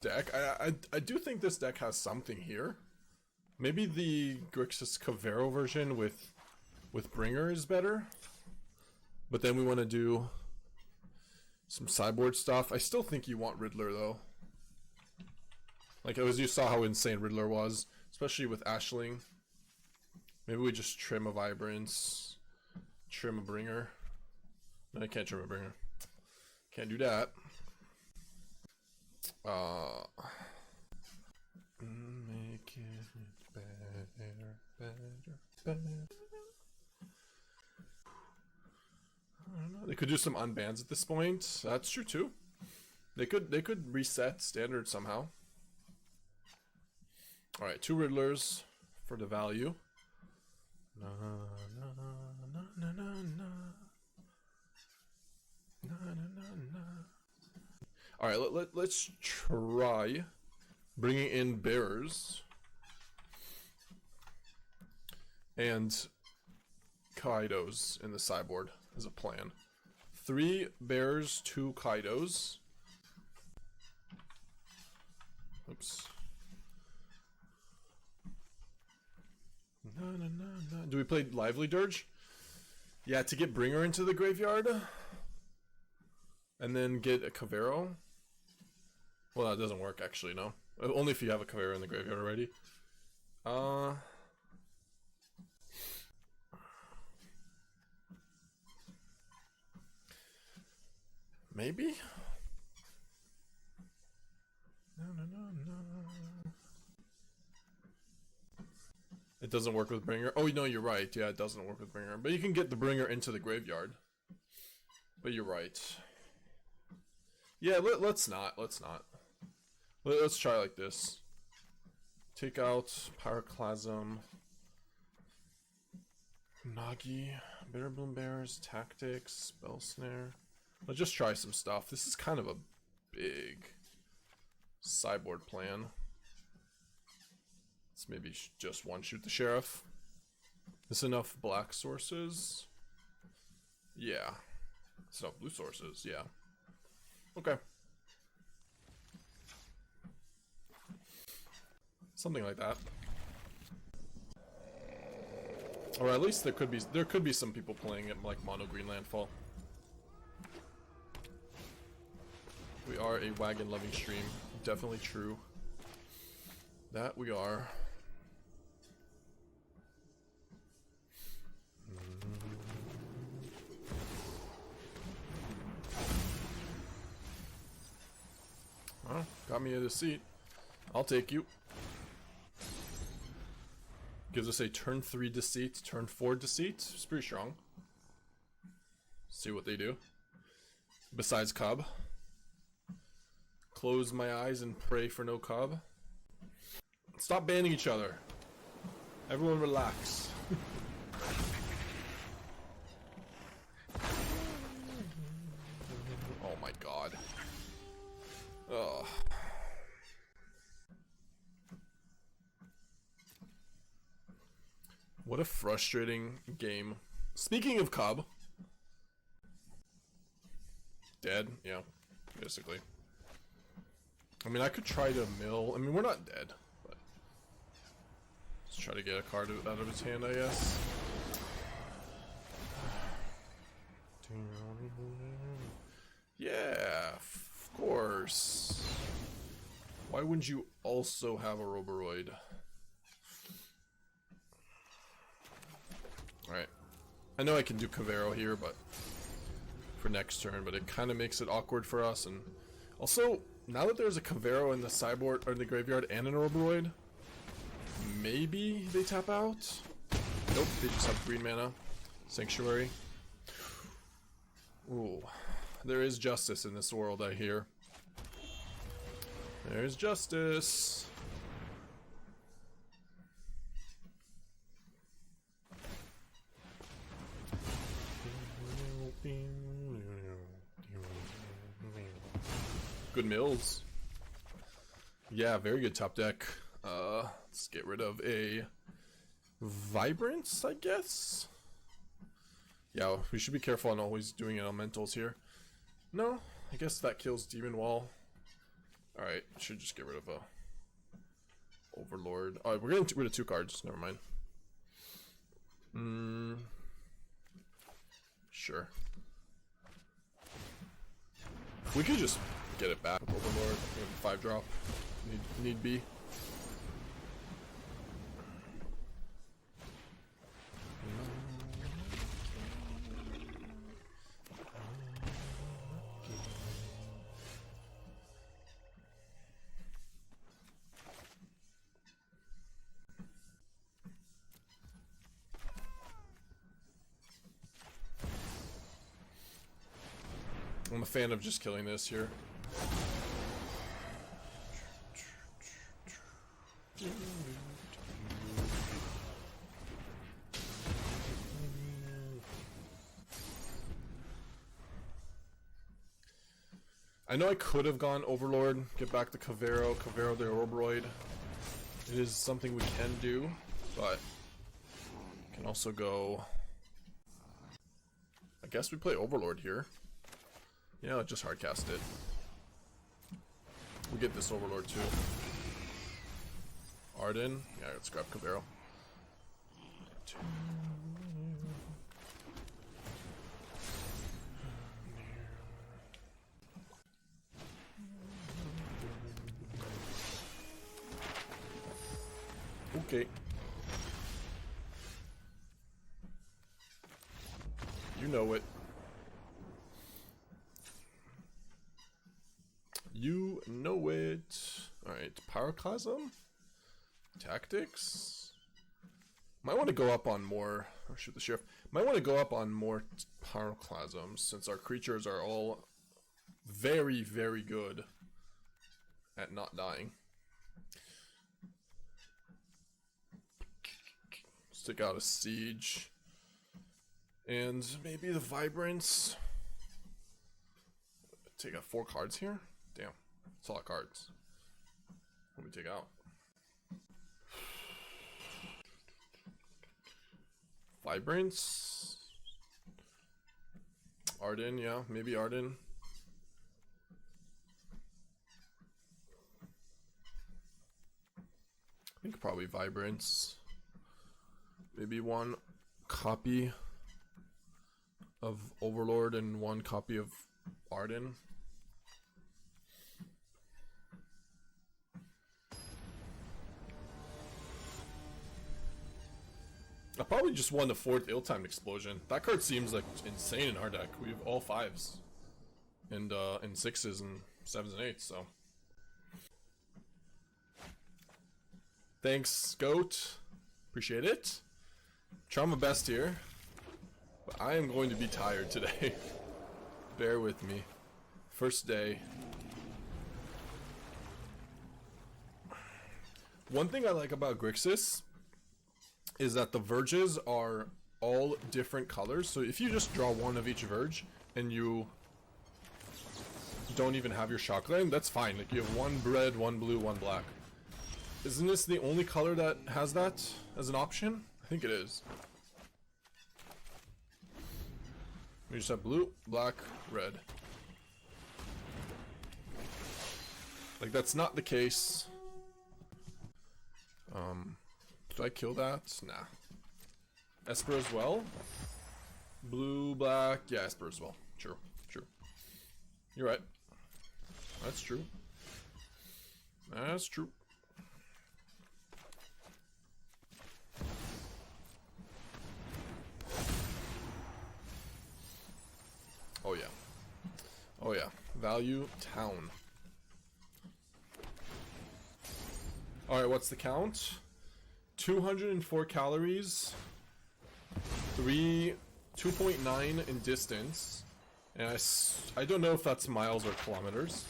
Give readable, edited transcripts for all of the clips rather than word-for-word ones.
deck. I do think this deck has something here. Maybe the Grixis Kavaero version with Bringer is better. But then we want to do some sideboard stuff. I still think you want Riddler though. Like as you saw how insane Riddler was, especially with Ashling. Maybe we just trim a Vibrance, trim a Bringer. No, I can't trim a Bringer. Can't do that. Make it better. I don't know. They could do some unbans at this point. That's true too. They could reset standard somehow. All right, 2 Riddlers for the value. Na na na na na na na na na. All right, let's try bringing in bearers and Kaidos in the sideboard as a plan. 3 bears, 2 Kaidos. Oops. No. Do we play Lively Dirge? Yeah, to get Bringer into the graveyard. And then get a Kavaero. Well, that doesn't work actually, no. Only if you have a Kavaero in the graveyard already. Maybe? No. It doesn't work with Bringer. Oh, no, you're right. Yeah, it doesn't work with Bringer. But you can get the Bringer into the graveyard. But you're right. Yeah, let's not. Let's try like this. Take out Pyroclasm, Unagi, Bitterbloom Bearers, Tactics, Spell Snare. Let's just try some stuff. This is kind of a big sideboard plan. Let's maybe just one-shoot the Sheriff. Is enough black sources? Yeah. It's enough blue sources, yeah. Okay. Something like that. Or at least there could be some people playing it like mono green landfall. We are a wagon loving stream. Definitely true. That we are. Well, got me a Deceit. I'll take you. Gives us a turn 3 Deceit, turn 4 Deceit. It's pretty strong. See what they do. Besides Cobb. Close my eyes and pray for no Cobb. Stop banning each other. Everyone relax. Oh my god. Ugh. What a frustrating game. Speaking of Cobb. Dead? Yeah, basically. I mean, I could try to mill. I mean, we're not dead, but let's try to get a card out of his hand, I guess. Yeah, of course. Why wouldn't you also have a Roboroid? Alright. I know I can do Kavaero here, but for next turn, but it kind of makes it awkward for us. And also, now that there's a Kavaero in the sideboard or in the graveyard and an Overlord, maybe they tap out. Nope, they just have green mana. Sanctuary. Ooh, there is justice in this world, I hear. There's justice. Good mills. Yeah, very good top deck. Let's get rid of a Vibrance, I guess. Yeah, we should be careful on always doing elementals here. No, I guess that kills Demon Wall. Alright, should just get rid of a Overlord. Alright, we're getting rid of 2 cards. Never mind. Sure. We could just get it back with Overlord. 5-drop. Need be. I'm a fan of just killing this here. I know I could have gone Overlord, get back to Kavaero, Kavaero the Orbroid. It is something we can do, but can also go... I guess we play Overlord here. Yeah, just hardcast it. We get this Overlord too. Ardyn. Yeah, let's grab Kavaero. Okay. You know it. You know it. Alright, Pyroclasm? Tactics? Might want to go up on more... Oh, shoot the sheriff. Might want to go up on more Pyroclasms, since our creatures are all very, very good at not dying. Let's take out a Siege. And maybe the Vibrance. Take out 4 cards here? Damn, that's a lot of cards. What do we take out? Vibrance. Ardyn, yeah, maybe Ardyn. I think probably Vibrance. Maybe 1 copy of Overlord and 1 copy of Ardyn. I probably just won the 4th ill-timed explosion. That card seems like insane in our deck. We have all 5s and 6s and 7s and 8s. So thanks, Goat. Appreciate it. Try my best here, but I am going to be tired today. Bear with me. First day. One thing I like about Grixis is that the verges are all different colors. So if you just draw 1 of each verge and you don't even have your shockland, that's fine. Like you have 1 red, 1 blue, 1 black. Isn't this the only color that has that as an option? I think it is. We just have blue, black, red. Like that's not the case. Did I kill that? Nah. Esper as well? Blue, black, yeah, Esper as well. True, true. You're right. That's true. That's true. Oh yeah. Oh yeah. Value town. Alright, what's the count? 204 calories. 2.9 in distance. And I don't know if that's miles or kilometers.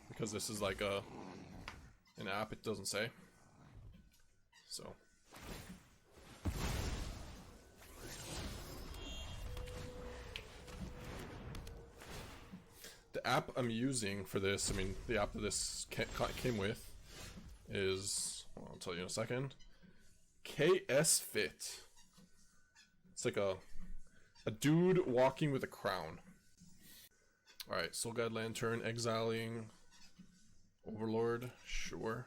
Because this is like an app, it doesn't say. So. The app I'm using for this, I mean, the app that this came with is, well, I'll tell you in a second, KS Fit. It's like a dude walking with a crown. Alright, Soul Guide Lantern, exiling Overlord, sure.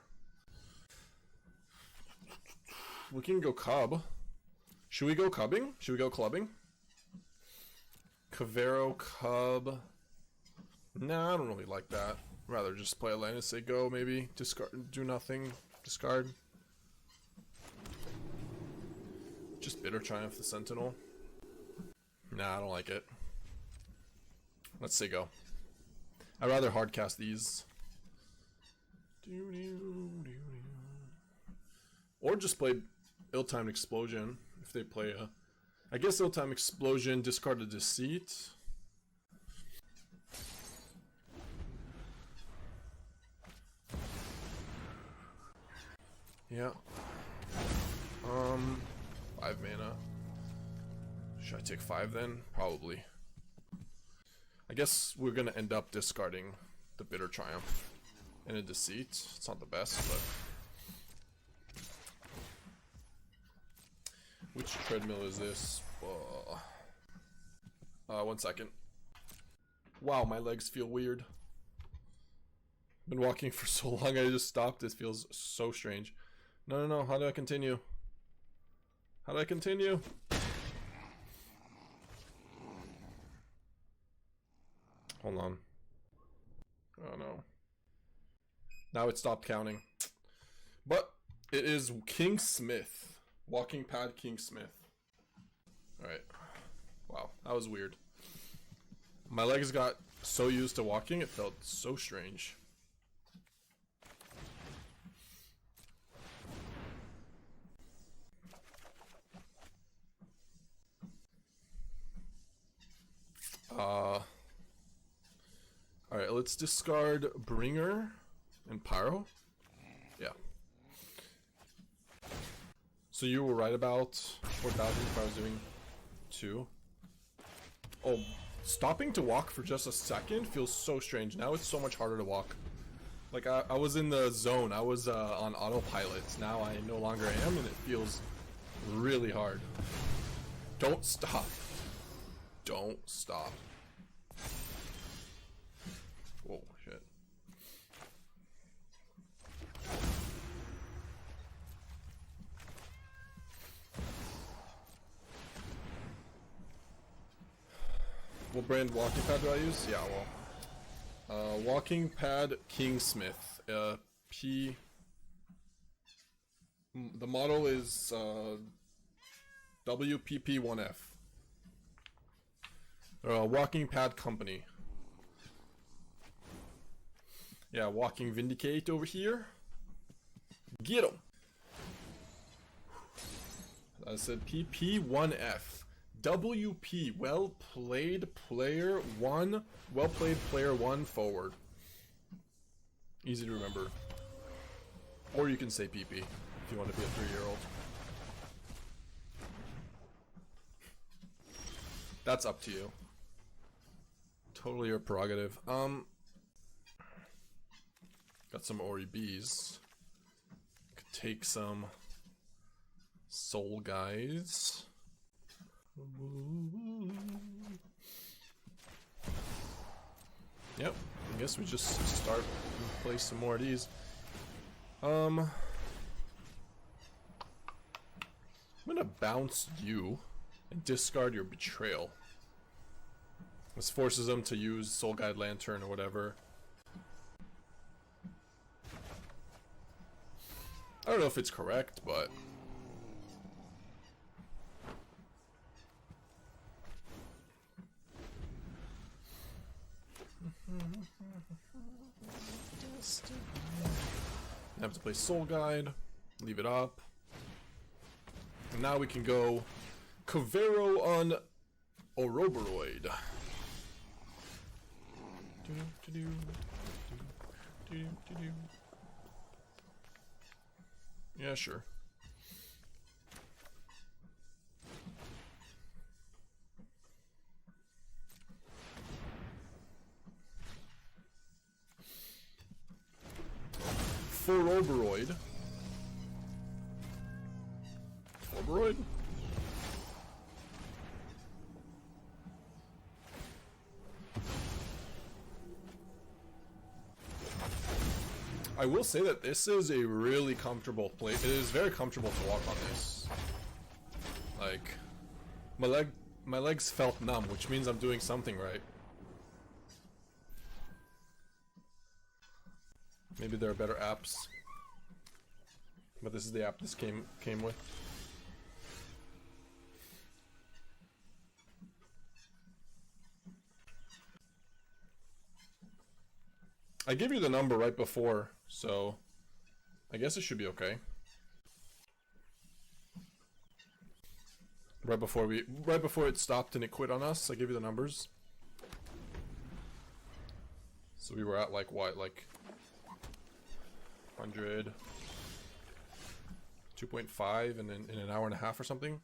We can go cub. Should we go cubbing? Should we go clubbing? Kavaero, cub. Nah, I don't really like that. Rather just play a land and say go, maybe. Discard, do nothing. Discard. Just Bitter Triumph the Sentinel. Nah, I don't like it. Let's say go. I'd rather hardcast these. Or just play Ill-Timed Explosion if they play a... I guess Ill-Timed Explosion, discard a Deceit. Yeah. 5 mana. Should I take 5 then? Probably. I guess we're gonna end up discarding the Bitter Triumph and a Deceit. It's not the best, but... Which treadmill is this? 1 second. Wow, my legs feel weird. Been walking for so long, I just stopped. It feels so strange. No, how do I continue? How do I continue? Hold on. Oh no. Now it stopped counting. But it is King Smith. Walking pad King Smith. Alright. Wow, that was weird. My legs got so used to walking, it felt so strange. Alright, let's discard Bringer and Pyro. Yeah. So you were right about 4,000 if I was doing 2. Oh, stopping to walk for just a second feels so strange. Now it's so much harder to walk. Like, I was in the zone. I was on autopilot. Now I no longer am, and it feels really hard. Don't stop. Don't stop. Whoa, shit. What brand walking pad do I use? Yeah, well. Walking pad Kingsmith. The model is WPP1F. Walking pad company. Yeah, Walking Vindicate over here. Get 'em! I said PP1F. WP, well played player 1. Well played player 1 forward. Easy to remember. Or you can say PP if you want to be a 3-year-old. That's up to you. Totally your prerogative. Got some Ori Bs. Could take some Soul Guys. Yep, I guess we just start and play some more of these. I'm gonna bounce you and discard your Betrayal. This forces them to use Soul Guide Lantern or whatever. I don't know if it's correct, but... I have to play Soul Guide, leave it up. And now we can go Kavaero on Ouroboros. Yeah, sure. For Ouroboros. Ouroboros? I will say that this is a really comfortable play. It is very comfortable to walk on this. Like, my legs felt numb, which means I'm doing something right. Maybe there are better apps, but this is the app this came with. I gave you the number right before, so I guess it should be okay. Right before it stopped and it quit on us, I gave you the numbers. So we were at like what, like 100, 2.5, and then in an hour and a half or something.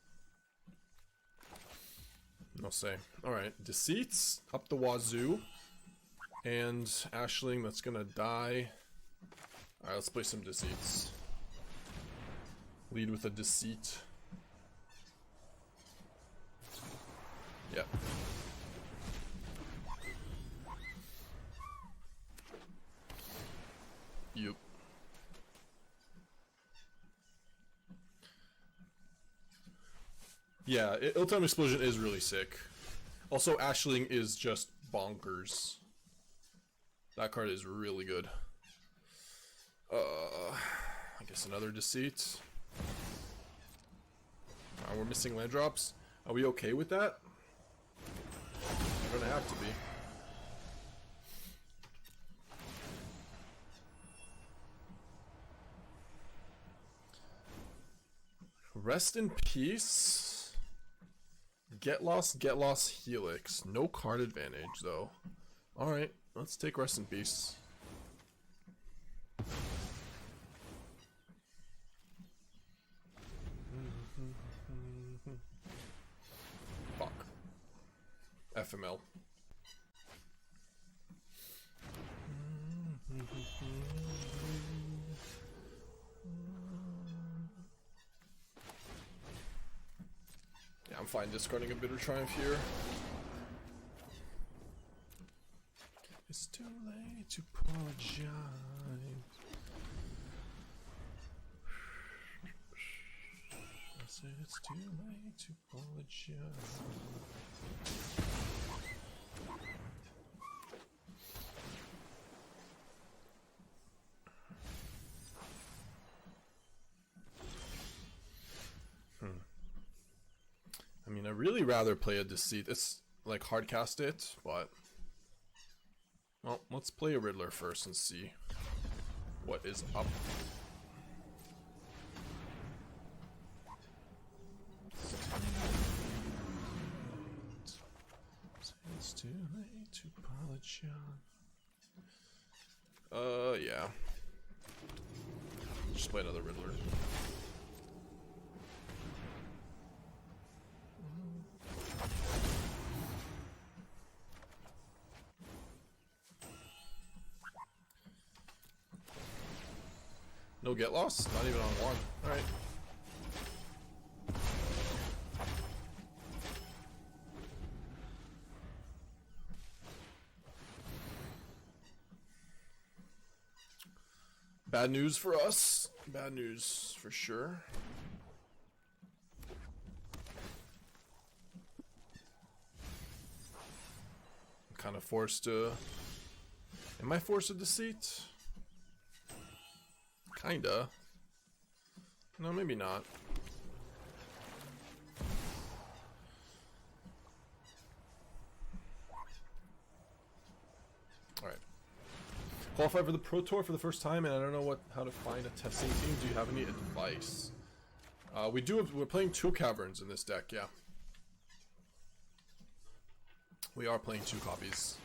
No say. All right, Deceits up the wazoo, and Ashling that's gonna die. All right, let's play some Deceits. Lead with a Deceit. Yeah. Yup. Yeah, Ill-Time Explosion is really sick. Also, Ashling is just bonkers. That card is really good. I guess another Deceit. We're missing land drops. Are we okay with that? We're gonna have to be. Rest in peace. Get lost, Helix. No card advantage though. Alright, let's take rest in peace. Fuck. FML. Yeah, I'm fine discarding a Bitter Triumph here. It's too late to apologize. I said it's too late to apologize. I mean, I'd really rather play a Deceit. It's like hardcast it, but well, let's play a Riddler first and see what is up. It's too late to apologize. Yeah. Just play another Riddler. No get lost? Not even on one. Alright. Bad news for us. Bad news for sure. I'm kind of forced to... Am I forced to Deceit? Kinda. No, maybe not. Alright. Qualify for the Pro Tour for the first time, and I don't know how to find a testing team. Do you have any advice? We're playing 2 Caverns in this deck, yeah. We are playing 2 copies.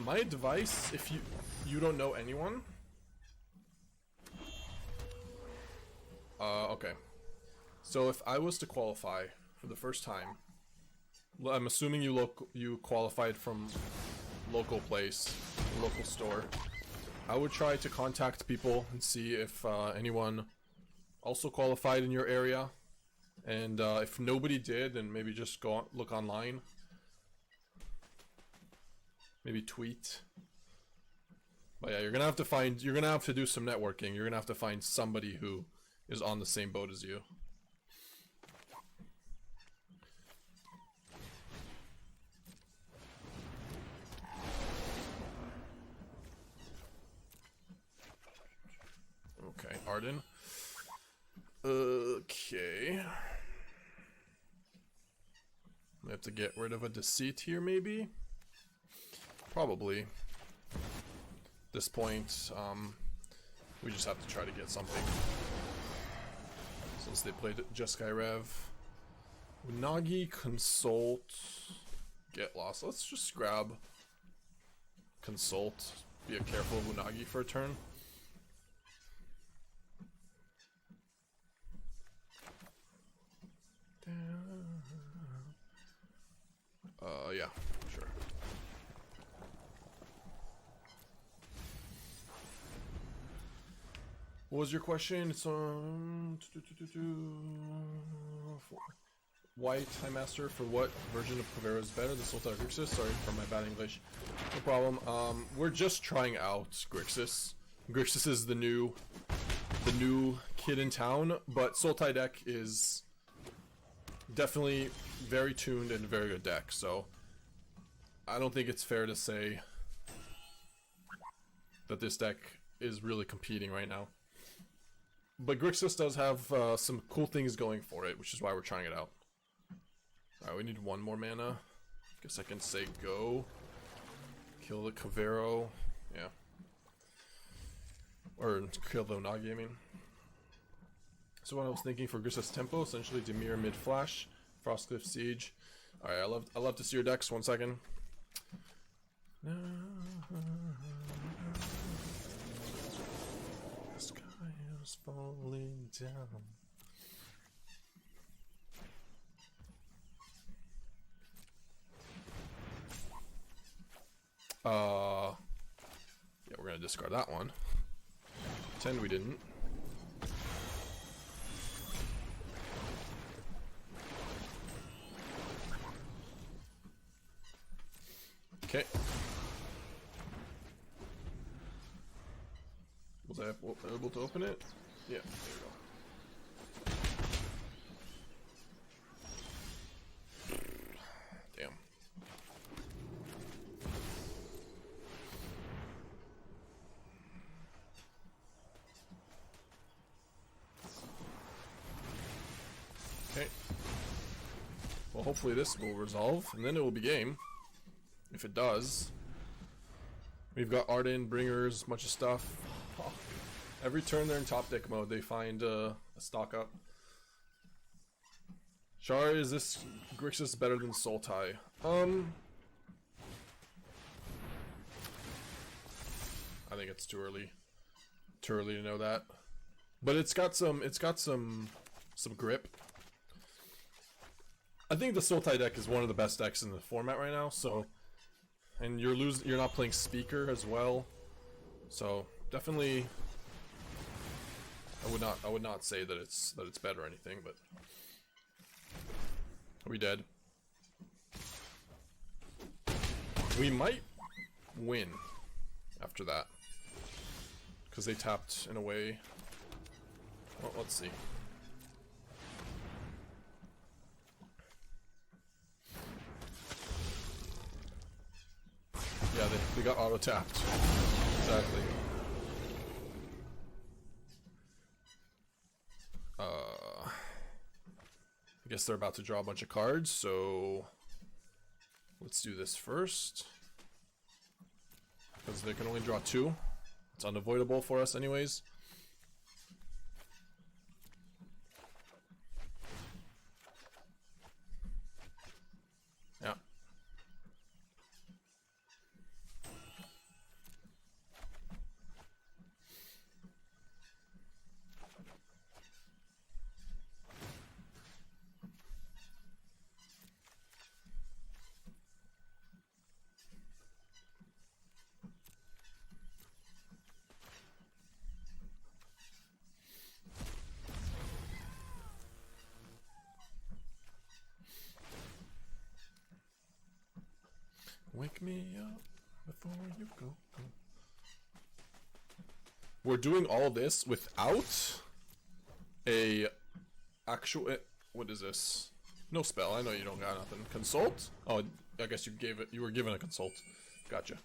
My advice, if you don't know anyone... okay. So if I was to qualify for the first time, I'm assuming you qualified from local place, local store. I would try to contact people and see if anyone also qualified in your area, and if nobody did, then maybe just go look online. Maybe tweet. But yeah, you're gonna have to do some networking. You're gonna have to find somebody who is on the same boat as you. Okay, Ardyn. Okay. We have to get rid of a Deceit here, maybe? Probably. At this point, we just have to try to get something. Since they played Jeskai Rev. Unagi, Consult, get lost. Let's just grab Consult. Be careful of Unagi for a turn. Yeah, sure. What was your question? It's White High Master for what version of Kavaero is better? The Sultai Grixis? Sorry for my bad English. No problem. We're just trying out Grixis. Grixis is the new kid in town, but Sultai deck is definitely very tuned and a very good deck, so I don't think it's fair to say that this deck is really competing right now. But Grixis does have some cool things going for it, which is why we're trying it out. Alright, we need one more mana. Guess I can say go. Kill the Kavaero. Yeah. Or kill the Unagi, I mean. So what I was thinking for Grixis tempo, essentially Dimir mid-flash, Frostcliff Siege. Alright, I love to see your decks. 1 second. The sky is falling down. Yeah, we're gonna discard that one. Pretend we didn't. Okay. Was I able to open it? Yeah, there we go. Damn. Okay. Well, hopefully this will resolve, and then it will be game. If it does. We've got Ardyn, Bringers, bunch of stuff. Oh. Every turn they're in top deck mode, they find a stock up. Char, is this Grixis better than Sultai? I think it's too early. Too early to know that. But it's got some grip. I think the Sultai deck is one of the best decks in the format right now, so and you're not playing Speaker as well. So definitely I would not say that it's better or anything, but are we dead? We might win after that. Because they tapped in a way. Well, let's see. Yeah, they got auto-tapped. Exactly. I guess they're about to draw a bunch of cards, so let's do this first. Because they can only draw 2. It's unavoidable for us anyways. Yeah. Wake me up before you go. we're doing all this without a actual... What is this? No spell. I know you don't got nothing. Consult? Oh, I guess you were given a consult. Gotcha.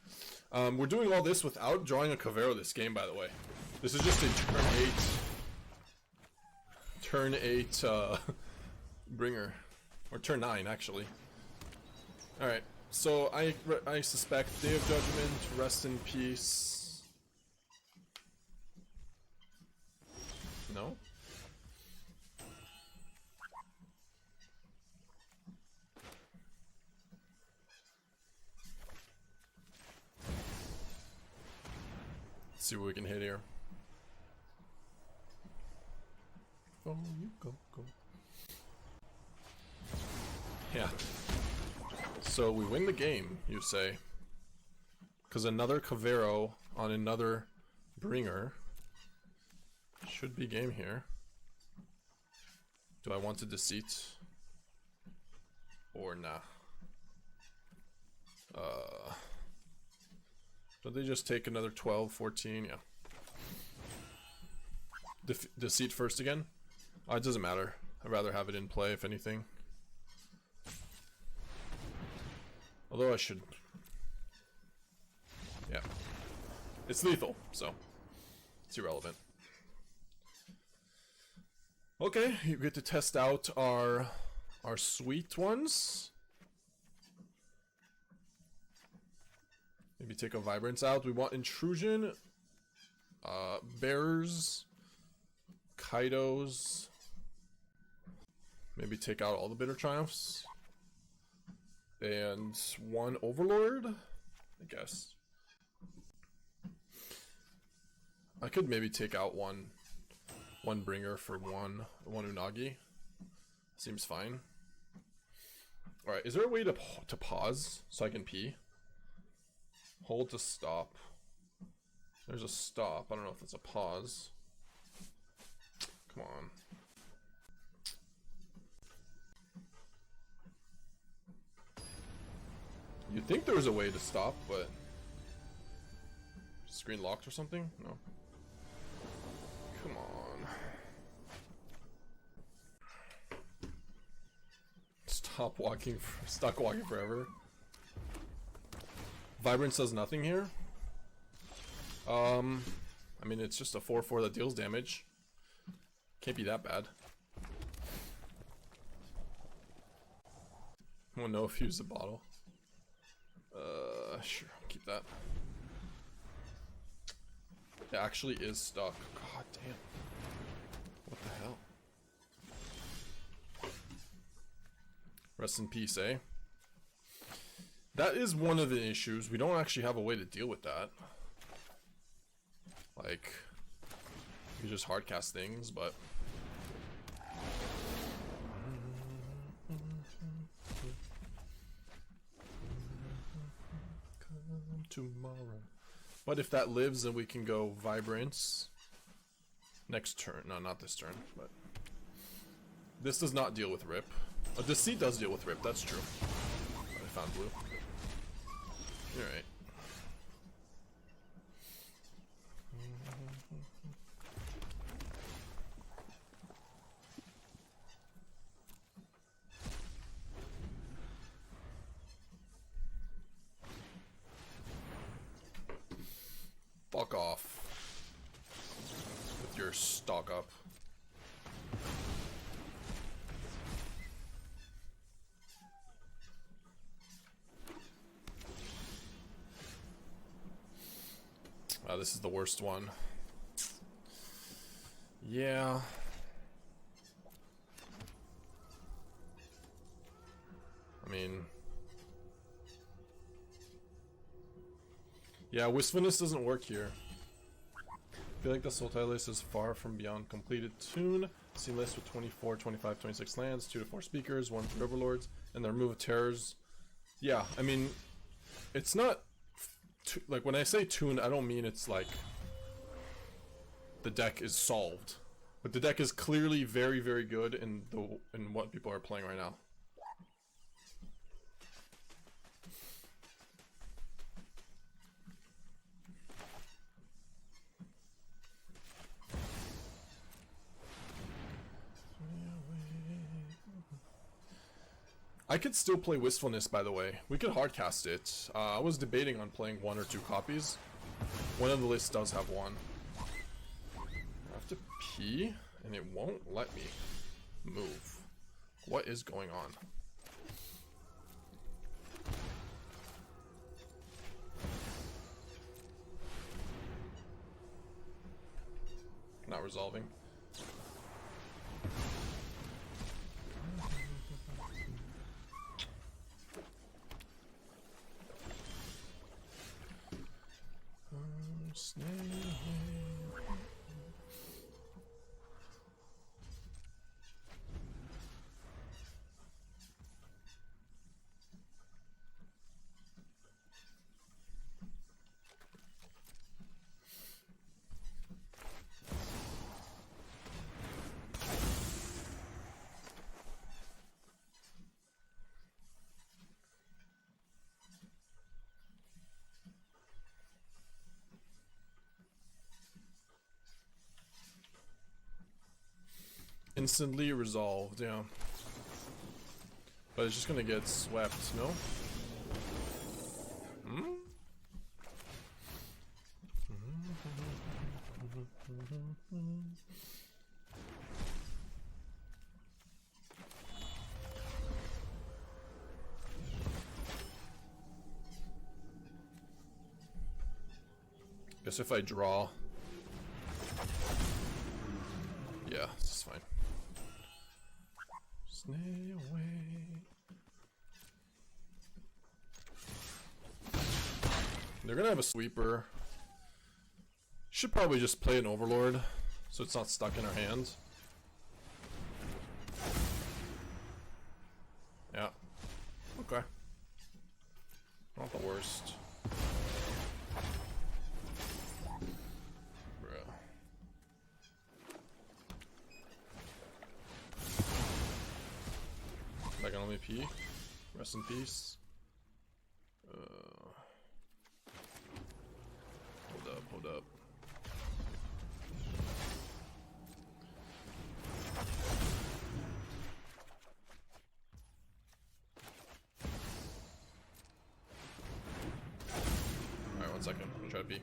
We're doing all this without drawing a Kavaero this game, by the way. This is just a turn 8 bringer. Or turn 9, actually. Alright, so I suspect Day of Judgment, Rest in Peace. No? Let's see what we can hit here. Oh, you go. Yeah. So we win the game, you say. Because another Kavaero on another bringer should be game here. Do I want to Deceit? Or nah? Don't they just take another 12, 14? Yeah. Deceit first again? It doesn't matter. I'd rather have it in play, if anything. Although I should... Yeah. It's lethal, so... It's irrelevant. Okay, you get to test out our sweet ones. Maybe take a Vibrance out. We want Intrusion, Bearers, Kaidos. Maybe take out all the Bitter Triumphs. And one Overlord, I guess. I could maybe take out one bringer for one Unagi. Seems fine. Alright, is there a way to pause so I can pee? Hold to stop. There's a stop. I don't know if it's a pause. Come on. You'd think there was a way to stop, but... Screen locked or something? No. Come on. Stop walking forever. Vibrance does nothing here. I mean, it's just a 4/4 that deals damage. Can't be that bad. I don't know if you use the bottle. Sure, I'll keep that. It actually is stuck. God damn. What the hell? Rest in peace, eh? That is one of the issues. We don't actually have a way to deal with that. Like, you just hardcast things, but... Come tomorrow. What if that lives and we can go Vibrance next turn? No, not this turn, but... This does not deal with Rip. Deceit does deal with Rip, that's true. I found blue. Alright. Fuck off with your stock up. This is the worst one. Yeah. I mean... Yeah, Wistfulness doesn't work here. I feel like the Sultai list is far from beyond completed tune. See list with 24, 25, 26 lands, 2 to 4 speakers, 1 for Overlords, and the remove of terrors. Yeah, I mean, it's not... Like, when I say tuned, I don't mean it's like the deck is solved, but the deck is clearly very, very good in what people are playing right now. I could still play Wistfulness, by the way. We could hardcast it. I was debating on playing 1 or 2 copies. One of the lists does have one. I have to pee, and it won't let me move. What is going on? Not resolving. Instantly resolved, yeah. But it's just gonna get swept, no? Hmm? Guess if I draw... Yeah, this is fine. Stay away. They're gonna have a sweeper. Should probably just play an Overlord so it's not stuck in our hands. Yeah. Okay. Not the worst. Back on only P. Rest in peace. Hold up. Alright, 1 second. I'm gonna try to P.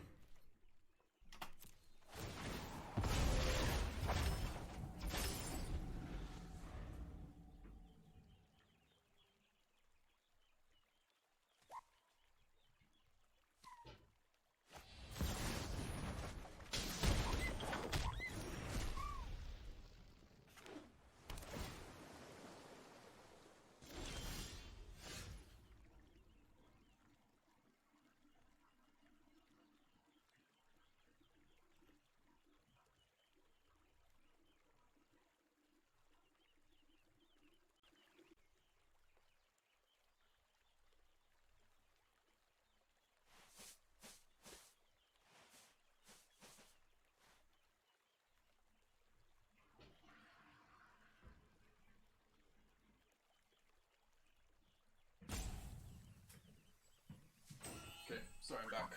Okay, sorry, I'm back.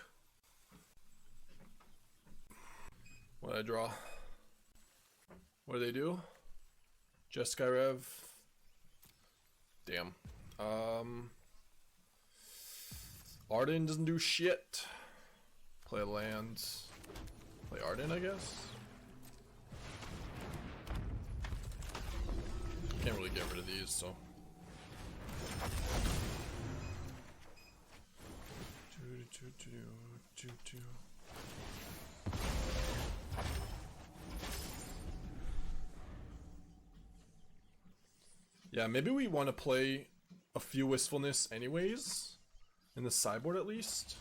What did I draw? What do they do? Just Skyrev. Damn. Ardyn doesn't do shit. Play land. Play Ardyn, I guess. Can't really get rid of these, so. Yeah, maybe we want to play a few Wistfulness anyways. In the sideboard at least.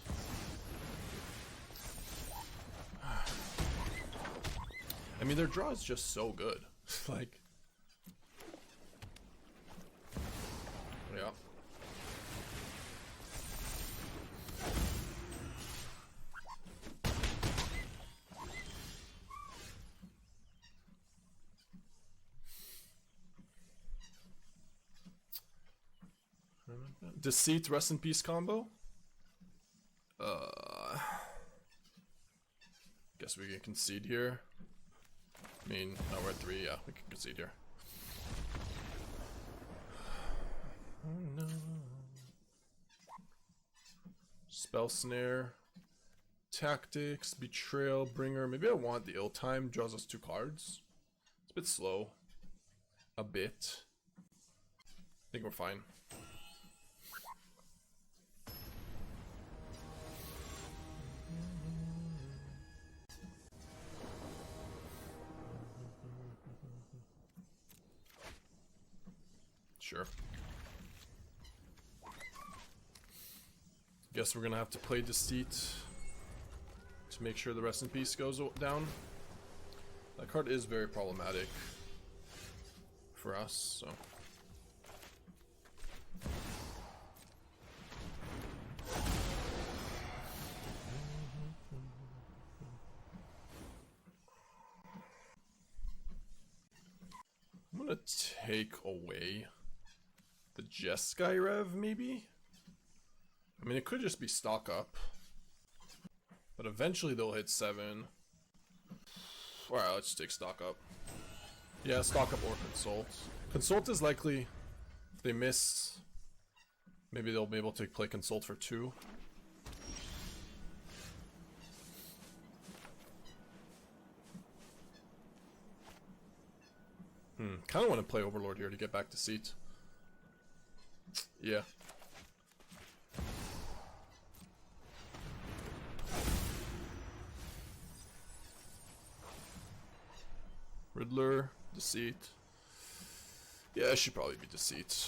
I mean, their draw is just so good. Like, yeah. Deceit, rest in peace combo. Guess we can concede here. I mean, no, we're at 3. Yeah, we can concede here. Oh no. Spell Snare. Tactics, Betrayal, Bringer. Maybe I want the Ill Time. Draws us 2 cards. It's a bit slow. A bit. I think we're fine. Sure. Guess we're gonna have to play Deceit to make sure the Rest in Peace goes down. That card is very problematic for us, so. I'm gonna take away the Jeskai Rev, maybe? I mean, it could just be stock up. But eventually they'll hit 7. Alright, let's take stock up. Yeah, stock up or consult. Consult is likely, if they miss, maybe they'll be able to play consult for 2. Kind of want to play Overlord here to get back to Deceit. Yeah. Riddler, Deceit. Yeah, it should probably be Deceit.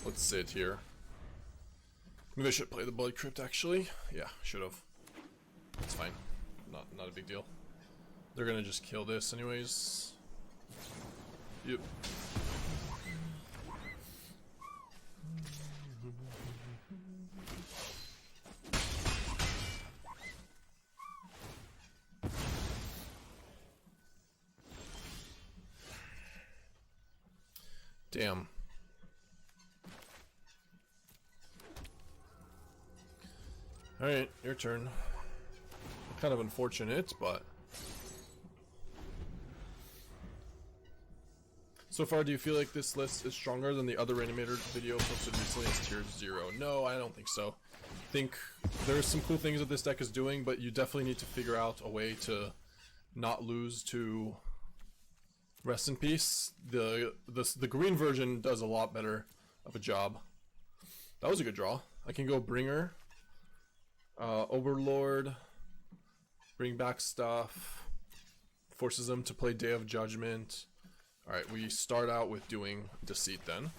Let's sit here. Maybe I should play the Blood Crypt actually. Yeah, should have. It's fine. Not a big deal. They're gonna just kill this anyways. Yep. Damn. Alright, your turn. Kind of unfortunate, but... So far, do you feel like this list is stronger than the other Reanimator video posted recently as tier 0? No, I don't think so. I think there's some cool things that this deck is doing, but you definitely need to figure out a way to not lose to Rest in Peace. The green version does a lot better of a job. That was a good draw. I can go Bringer. Overlord, bring back stuff, forces them to play Day of Judgment. Alright, we start out with doing Deceit then.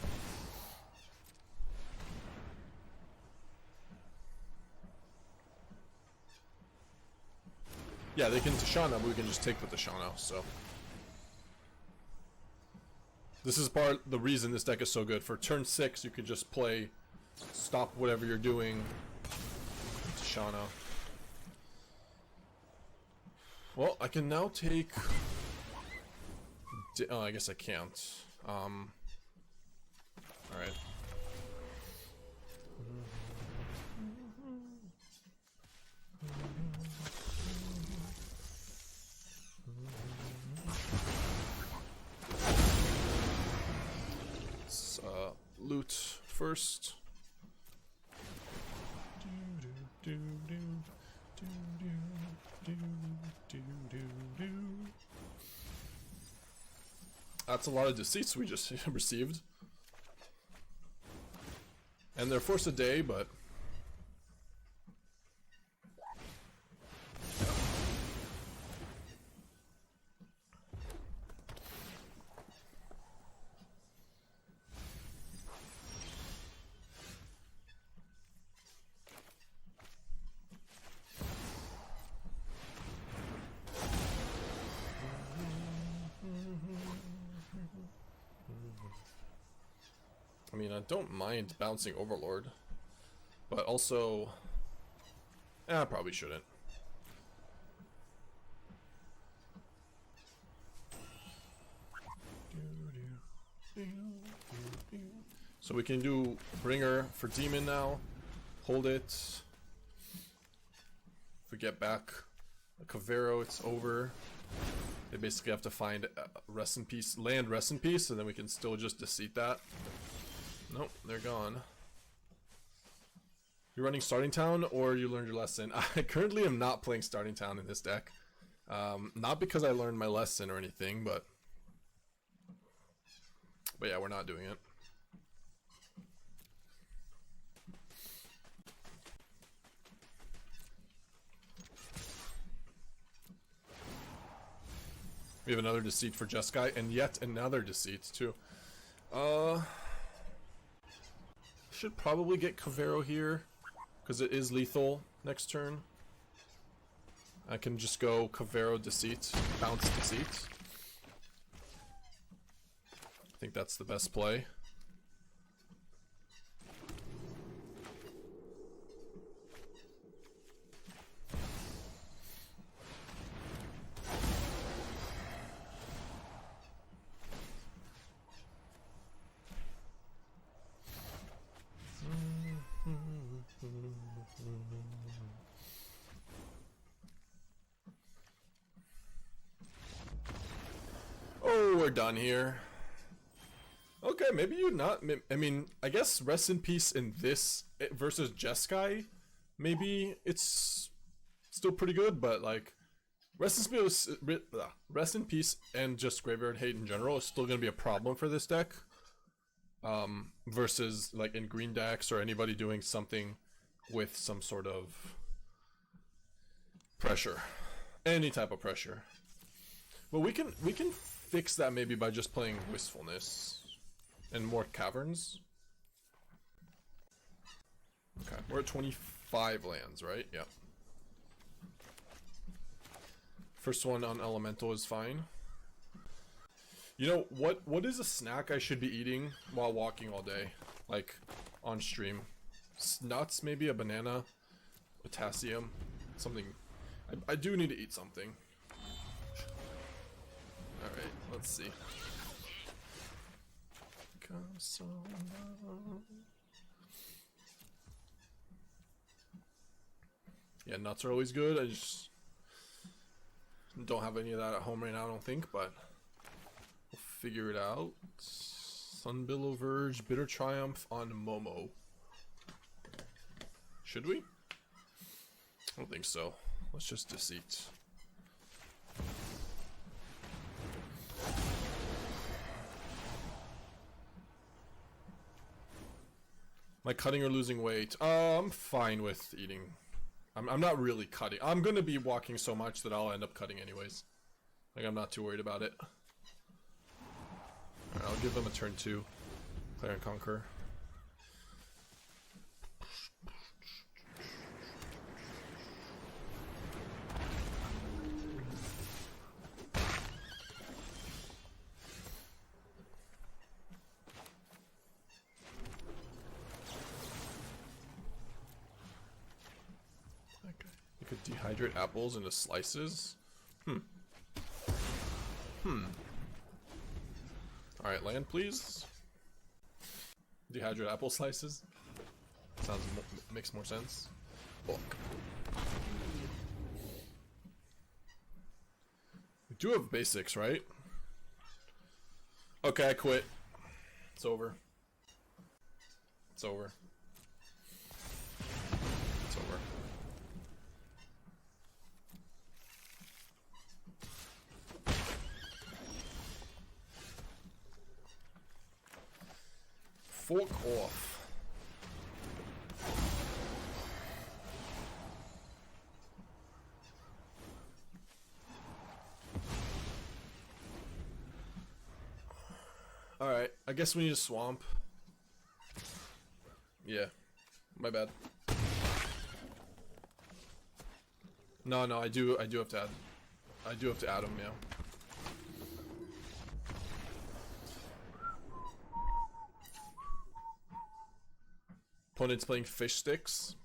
Yeah, they can Tishana, but we can just take the Tishana, so. This is the reason this deck is so good. For turn 6, you can just play, stop whatever you're doing, Tishana. Well, I can now take... Oh, I guess I can't. Alright. Let's loot first. That's a lot of Deceits we just received. And they're forced a day, but... I mean, I don't mind bouncing Overlord, but also, I probably shouldn't. So we can do Bringer for Demon now. Hold it. If we get back a Kavaero, it's over. They basically have to find Rest in Peace, land Rest in Peace, and then we can still just Deceit that. Nope, they're gone. You're running Starting Town, or you learned your lesson? I currently am not playing Starting Town in this deck. Not because I learned my lesson or anything, but yeah, we're not doing it. We have another Deceit for Jeskai, and yet another Deceit too. Should probably get Kavaero here, because it is lethal next turn. I can just go Kavaero Deceit, bounce Deceit. I think that's the best play. Oh, we're done here. Okay, maybe you're not. I mean, I guess Rest in Peace in this versus Jeskai, maybe it's still pretty good, but like Rest in Peace and just Graveyard Hate in general is still gonna be a problem for this deck. Versus like in green decks or anybody doing something with some sort of pressure, any type of pressure. Well, we can fix that maybe by just playing Wistfulness and more Caverns. Okay, we're at 25 lands, right? Yep. First one on Elemental is fine. You know, what is a snack I should be eating while walking all day? Like, on stream? Nuts, maybe a banana, potassium, something. I do need to eat something. Alright, let's see. Yeah, nuts are always good. I just don't have any of that at home right now, I don't think, but we'll figure it out. Sunbillow Verge, Bitter Triumph on Momo. Should we? I don't think so. Let's just Deceit. Am I cutting or losing weight? I'm fine with eating. I'm not really cutting. I'm gonna be walking so much that I'll end up cutting anyways. Like, I'm not too worried about it. Alright, I'll give them a turn 2. Clear and Conquer. You could dehydrate apples into slices. Alright, land please. Dehydrate apple slices. Sounds makes more sense. Bulk. We do have basics, right? Okay, I quit. It's over. It's over. It's over. Fork off. Alright, I guess we need a swamp. Yeah, my bad. No, I do have to add. I do have to add them, yeah. Opponent's playing Fish Sticks.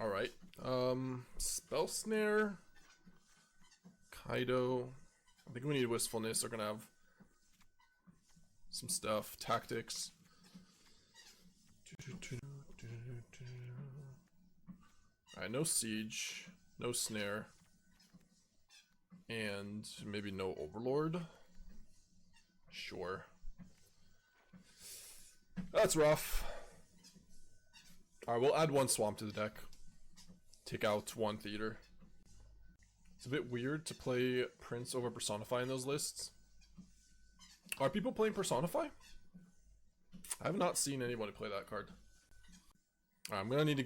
Alright. Spell Snare. Kaido. I think we need Wistfulness. They're gonna have some stuff. Tactics. Alright, no Siege. No Snare. And maybe no Overlord. Sure. That's rough. Alright, we'll add one Swamp to the deck. Take out one Theater. It's a bit weird to play Prince over Personify in those lists. Are people playing Personify? I have not seen anybody play that card. Alright, I'm gonna need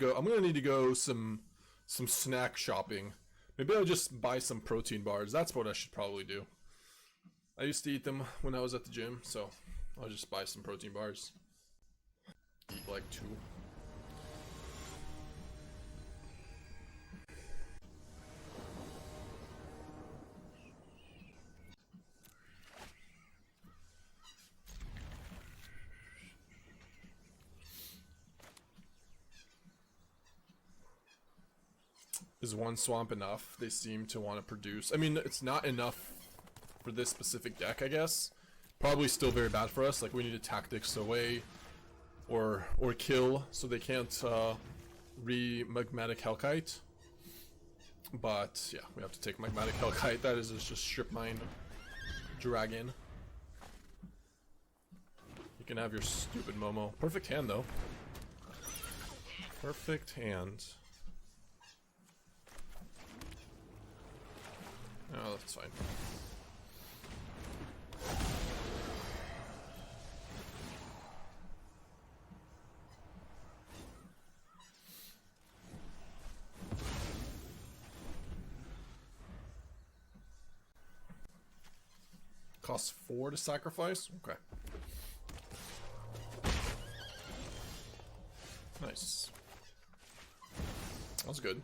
to go some snack shopping. Maybe I'll just buy some protein bars. That's what I should probably do. I used to eat them when I was at the gym, so I'll just buy some protein bars. Eat like 2. Is one swamp enough? They seem to want to produce. I mean, it's not enough for this specific deck, I guess. Probably still very bad for us. Like, we need to tactics away or kill so they can't re-magmatic Hellkite. But yeah, we have to take magmatic Hellkite. That is just strip mine dragon. You can have your stupid Momo. Perfect hand though. Perfect hand. Oh, that's fine. Costs 4 to sacrifice? Okay. Nice. That was good.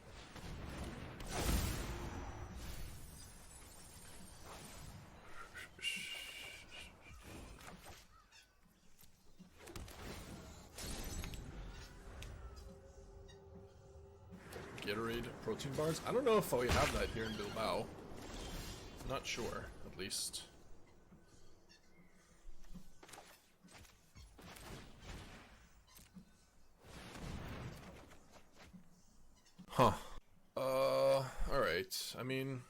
Gatorade protein bars. I don't know if we have that here in Bilbao. Not sure, at least. Huh. Alright. I mean,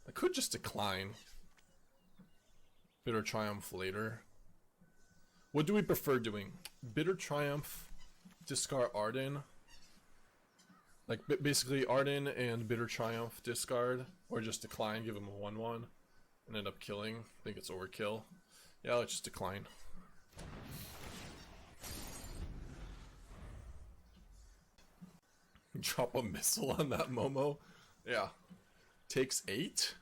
I could just decline. Bitter Triumph later. What do we prefer doing? Bitter Triumph, discard Ardyn. Like, basically Ardyn and Bitter Triumph discard, or just decline, give him a 1/1, and end up killing. I think it's overkill. Yeah, let's just decline. Drop a missile on that Momo. Yeah. Takes 8?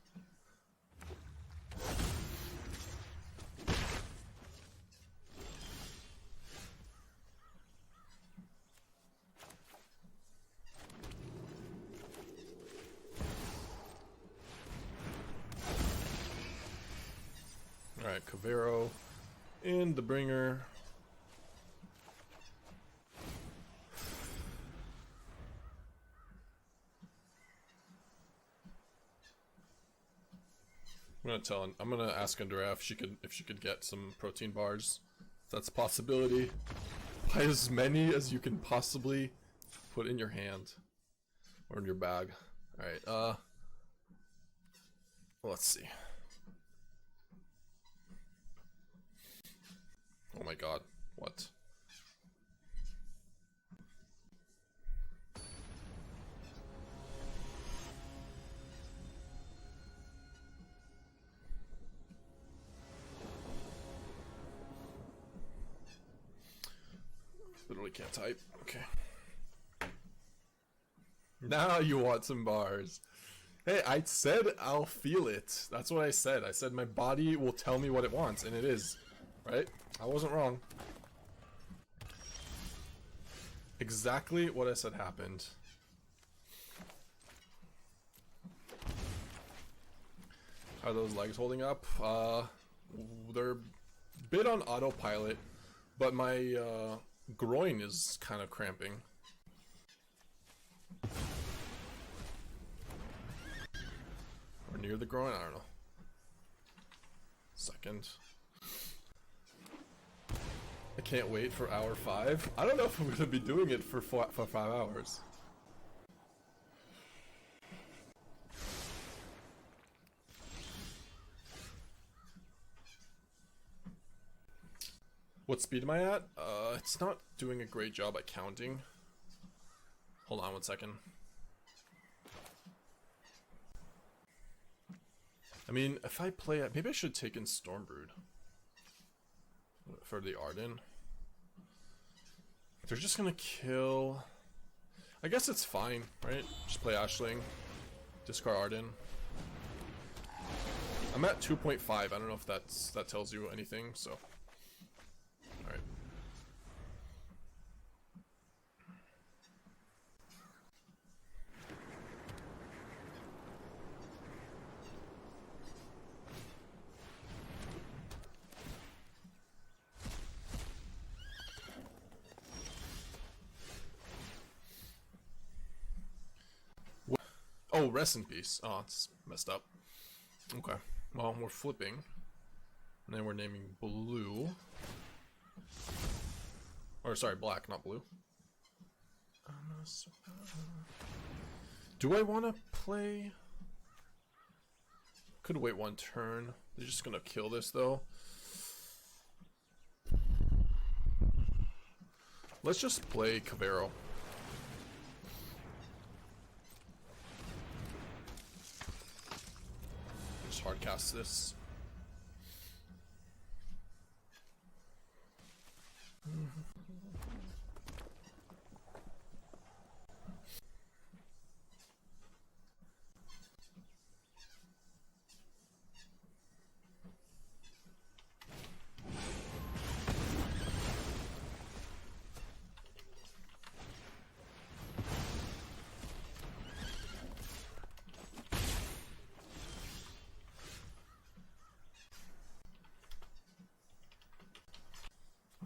Alright, Kavaero and the Bringer. I'm gonna ask Andrea if she could get some protein bars. If that's a possibility. Buy as many as you can possibly put in your hand. Or in your bag. Alright, let's see. Oh my god, what? Literally can't type. Okay. Now you want some bars. Hey, I said I'll feel it. That's what I said. I said my body will tell me what it wants, and it is. Right? I wasn't wrong. Exactly what I said happened. How are those legs holding up? They're a bit on autopilot. But my groin is kind of cramping. Or near the groin, I don't know. Second. I can't wait for hour 5. I don't know if I'm going to be doing it for 5 hours. What speed am I at? It's not doing a great job at counting. Hold on 1 second. I mean, if I play it, maybe I should take in Stormbrood for the Ardyn. They're just gonna kill. I guess it's fine, right? Just play Ashling, discard Ardyn. I'm at 2.5. I don't know if that tells you anything. So, all right. Oh, rest in peace. Oh, it's messed up. Okay. Well, we're flipping. And then we're naming blue. Or, sorry, black, not blue. Do I want to play? Could wait 1 turn. They're just gonna kill this, though. Let's just play Kavaero. Hardcast this.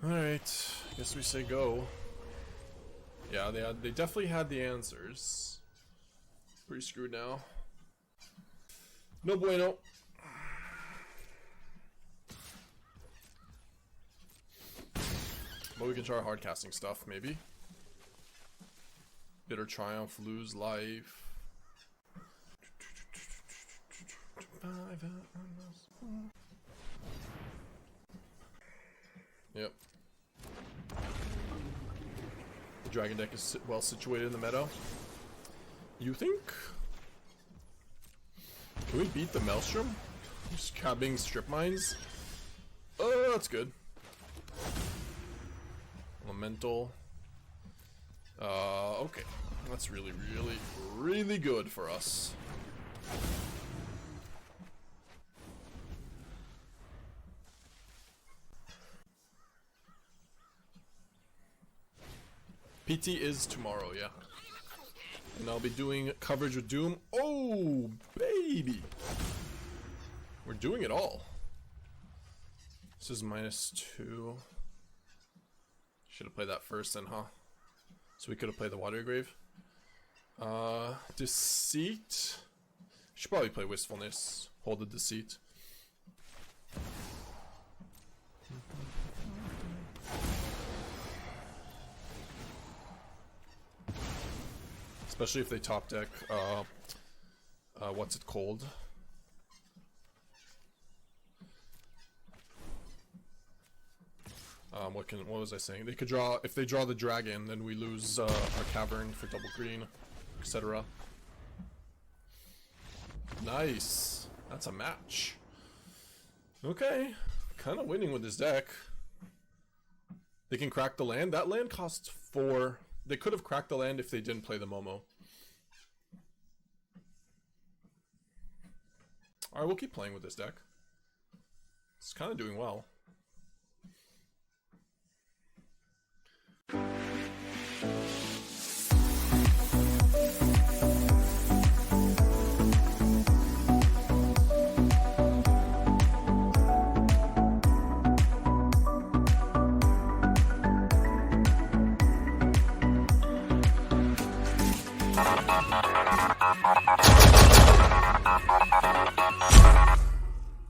Alright, I guess we say go. Yeah, they definitely had the answers. Pretty screwed now. No bueno. But we can try hard casting stuff, maybe. Bitter Triumph, lose life. Yep. The dragon deck is well situated in the meadow. You think? Can we beat the Maelstrom? Just cabbing strip mines? Oh, that's good. Elemental. Okay. That's really, really, really good for us. PT is tomorrow, yeah. And I'll be doing coverage with Doom. Oh, baby! We're doing it all. This is -2. Should have played that first then, huh? So we could have played the Watery Grave. Deceit. Should probably play Wistfulness. Hold the Deceit. Especially if they top deck, what's it called? What was I saying? They could draw, if they draw the dragon, then we lose our cavern for double green, etc. Nice. That's a match. Okay. Kind of winning with this deck. They can crack the land. That land costs 4. They could have cracked the land if they didn't play the Momo. Alright, we'll keep playing with this deck. It's kind of doing well.